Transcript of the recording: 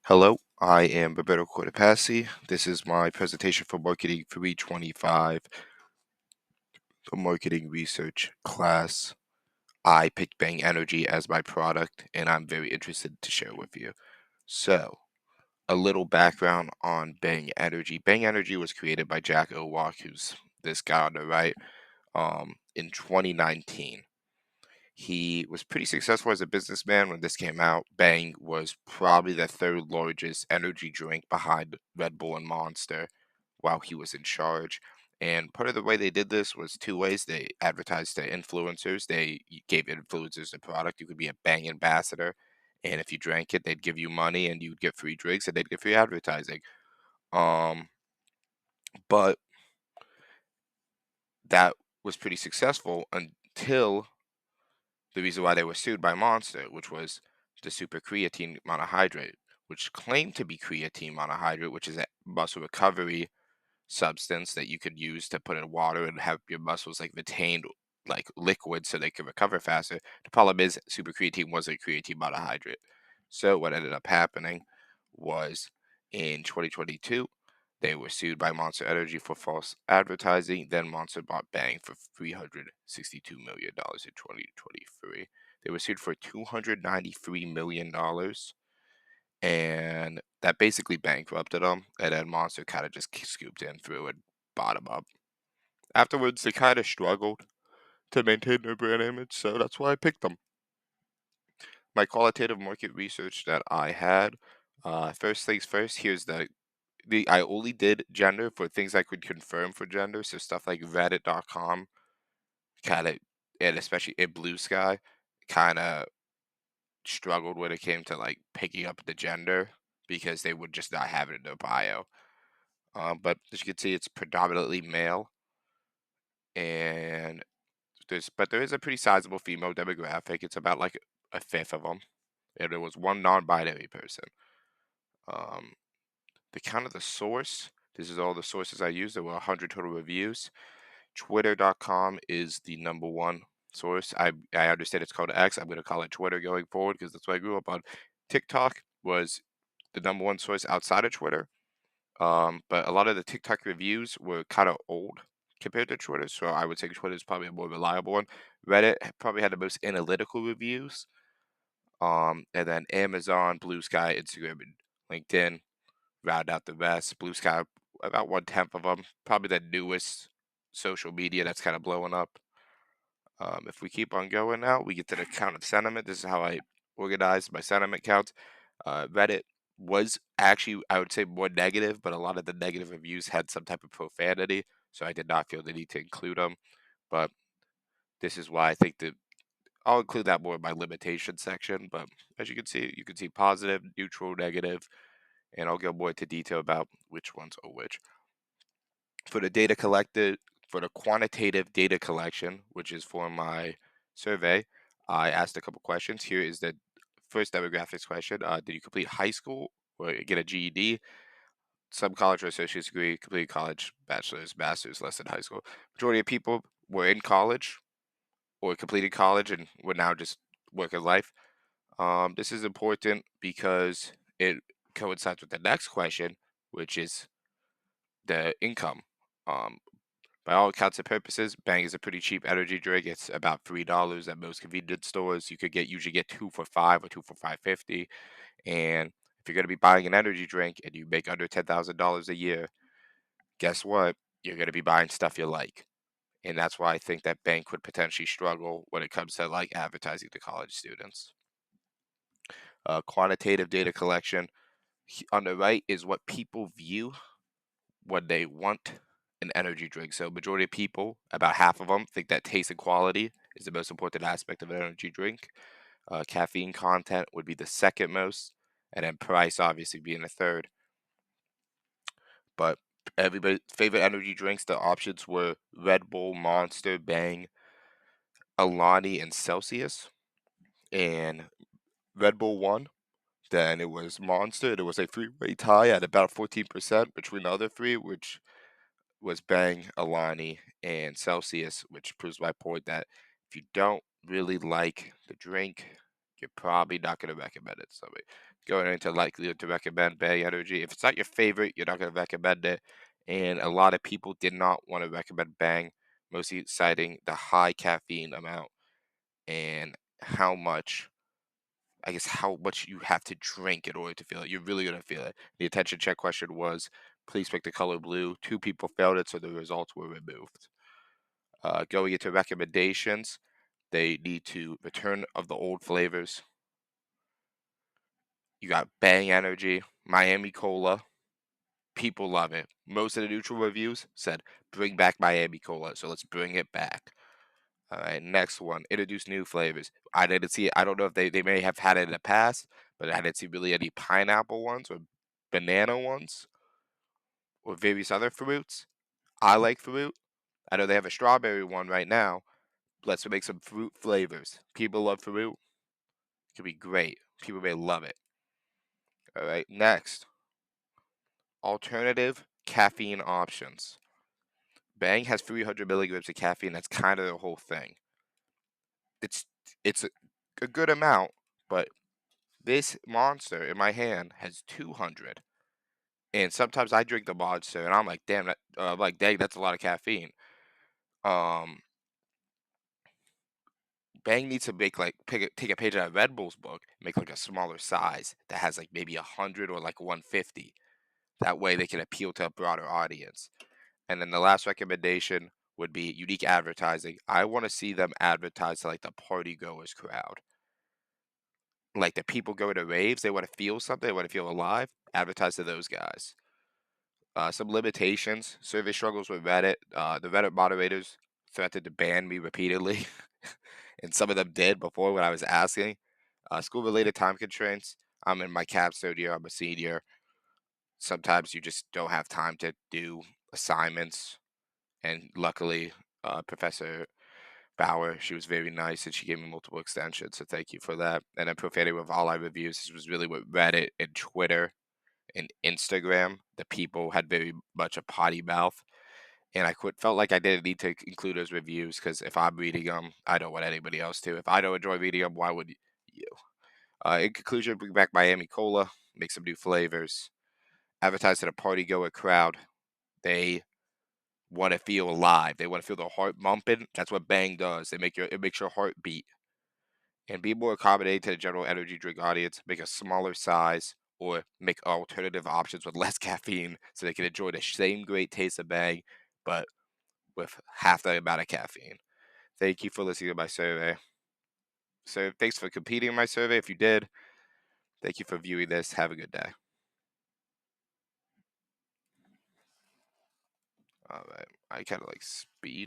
Hello, I am Roberto Cortopassi. This is my presentation for Marketing 325, the marketing research class. I picked Bang Energy as my product, and I'm very interested to share with you. So, a little background on Bang Energy. Bang Energy was created by Jack Owak, who's this guy on the right, in 2019. He was pretty successful as a businessman when this came out. Bang was probably the third largest energy drink behind Red Bull and Monster while he was in charge. And part of the way they did this was two ways. They advertised to influencers. They gave influencers the product. You could be a Bang ambassador. And if you drank it, they'd give you money and you'd get free drinks and they'd get free advertising. Um, but that was pretty successful until the reason why they were sued by Monster, which was the super creatine monohydrate, which claimed to be creatine monohydrate, which is a muscle recovery substance that you could use to put in water and have your muscles like retained like liquid so they could recover faster. The problem is super creatine wasn't creatine monohydrate. So what ended up happening was in 2022 they were sued by Monster Energy for false advertising. Then Monster bought Bang for $362 million in 2023. They were sued for $293 million, and that basically bankrupted them. And then Monster kind of just scooped in through and bought them up. Afterwards, they kind of struggled to maintain their brand image, so that's why I picked them. My qualitative market research that I had, first things first, here's the I only did gender for things I could confirm for gender, so stuff like Reddit.com, kind of, and especially in Blue Sky, kind of struggled when it came to like picking up the gender because they would just not have it in their bio. But as you can see, it's predominantly male, and there is a pretty sizable female demographic. It's about like a fifth of them, and there was one non-binary person. Um, the count of the source. This is all the sources I used. There were 100 total reviews. Twitter.com is the number one source. I understand it's called X. I'm going to call it Twitter going forward because that's what I grew up on. TikTok was the number one source outside of Twitter. But a lot of the TikTok reviews were kind of old compared to Twitter, so I would say Twitter is probably a more reliable one. Reddit probably had the most analytical reviews. And then Amazon, Blue Sky, Instagram, and LinkedIn round out the rest. Blue Sky, about 1/10 of them. Probably the newest social media that's kind of blowing up. If we keep on going now, we get to the count of sentiment. This is how I organized my sentiment counts. Reddit was actually, I would say, more negative, but a lot of the negative reviews had some type of profanity, so I did not feel the need to include them. But this is why I think that I'll include that more in my limitation section. But as you can see positive, neutral, negative, and I'll go more into detail about which ones are which. For the data collected, for the quantitative data collection, which is for my survey, I asked a couple questions. Here is the first demographics question. Did you complete high school or get a GED? Some college or associate's degree, complete college, bachelor's, master's, less than high school. Majority of people were in college or completed college and were now just working life. This is important because it coincides with the next question, which is the income. Um, by all accounts and purposes, Bang is a pretty cheap energy drink. It's about $3 at most convenience stores. You could usually get two for $5 or two for $5.50. And if you're gonna be buying an energy drink and you make under $10,000 a year, guess what? You're gonna be buying stuff you like. And that's why I think that Bang could potentially struggle when it comes to like advertising to college students. Quantitative data collection. On the right is what people view when they want an energy drink. So majority of people, about half of them, think that taste and quality is the most important aspect of an energy drink. Caffeine content would be the second most, and then price obviously being the third. But everybody's favorite energy drinks, the options were Red Bull, Monster, Bang, Alani, and Celsius. And Red Bull won. Then it was Monster. There was a three-way tie at about 14% between the other three, which was Bang, Alani, and Celsius, which proves my point that if you don't really like the drink, you're probably not going to recommend it to somebody. Going into likelihood to recommend Bang Energy. If it's not your favorite, you're not going to recommend it. And a lot of people did not want to recommend Bang, mostly citing the high caffeine amount and how much, I guess, how much you have to drink in order to feel it. You're really going to feel it. The attention check question was, please pick the color blue. Two people failed it, so the results were removed. Going into recommendations, they need to return of the old flavors. You got Bang Energy, Miami Cola. People love it. Most of the neutral reviews said, bring back Miami Cola, so let's bring it back. All right, next one, introduce new flavors. I didn't see it. I don't know if they may have had it in the past, but I didn't see really any pineapple ones or banana ones or various other fruits. I like fruit. I know they have a strawberry one right now. Let's make some fruit flavors. People love fruit. It could be great. People may love it. All right, next, alternative caffeine options. Bang has 300 milligrams of caffeine. That's kind of the whole thing. It's it's a good amount, but this monster in my hand has 200. And sometimes I drink the monster, and I'm like, damn, I'm like, dang, that's a lot of caffeine. Um, Bang needs to make like take a page out of Red Bull's book, make like a smaller size that has like maybe 100 or like 150. That way they can appeal to a broader audience. And then the last recommendation would be unique advertising. I want to see them advertise to like the party goers crowd. Like the people go to raves, they want to feel something, they want to feel alive. Advertise to those guys. Some limitations. Survey struggles with Reddit. The Reddit moderators threatened to ban me repeatedly, and some of them did before when I was asking. School-related time constraints. I'm in my capstone year. I'm a senior. Sometimes you just don't have time to do assignments, and luckily, Professor Bauer, she was very nice and she gave me multiple extensions, so thank you for that. And then profanity with all I reviews. This was really what Reddit and Twitter and Instagram. The people had very much a potty mouth, and felt like I didn't need to include those reviews because if I'm reading them, I don't want anybody else to. If I don't enjoy reading them, why would you? In conclusion, bring back Miami Cola, make some new flavors, advertise to the party goer crowd. They want to feel alive. They want to feel their heart bumping. That's what Bang does. It makes your heart beat. And be more accommodating to the general energy drink audience. Make a smaller size or make alternative options with less caffeine so they can enjoy the same great taste of Bang, but with half the amount of caffeine. Thank you for listening to my survey. So thanks for completing my survey. If you did, thank you for viewing this. Have a good day. All right. I kind of like speed.